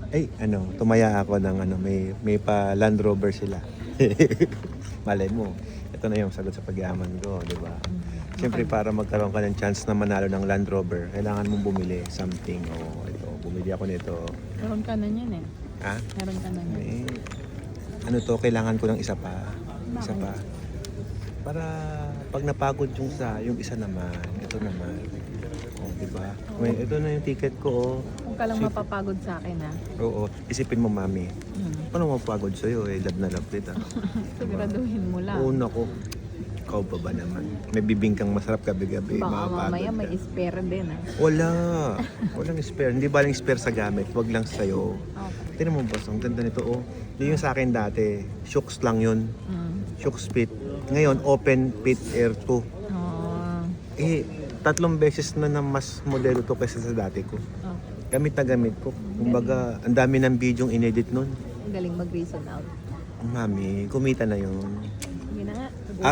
Ay, tumaya ako ng may pa Land Rover sila. Malay mo, ito na yung sagot sa pag-yaman ko, di ba? Siyempre, para magkaroon ka ng chance na manalo ng Land Rover, kailangan mong bumili something. O, ito, bumili ako nito. Meron ka na yan eh. Ha? Meron ka na yan. Kailangan ko ng isa pa. Isa Bakit? pa. Para pag napagod yung isa naman, ito naman. O, di ba? Ito na yung ticket ko, oh. Huwag ka lang mapapagod sa akin ha. Oo, isipin mo, mami. Paano mapagod sa'yo? Love na love kita. Siguraduhin mo lang. Oo, nako. Ikaw pa ba naman? May bibingkang masarap gabi-gabi. Baka Mapapagod mamaya ka. may spare din ha. Wala. Walang spare. Hindi baling spare sa gamit. Wag lang sa'yo. Okay. Tignan mo, boss. Ang ganda nito, oh. Yun yung sa akin dati. Shocks lang yun. Shocks pit. Ngayon, open pit air to. Oh. 3 beses na mas modelo to kaysa sa dati ko. Okay. Gamit na gamit ko. Kumbaga, ang dami ng bidyong inedit nun. Galing mag-reason out. Mami, kumita na yun. Sige na nga.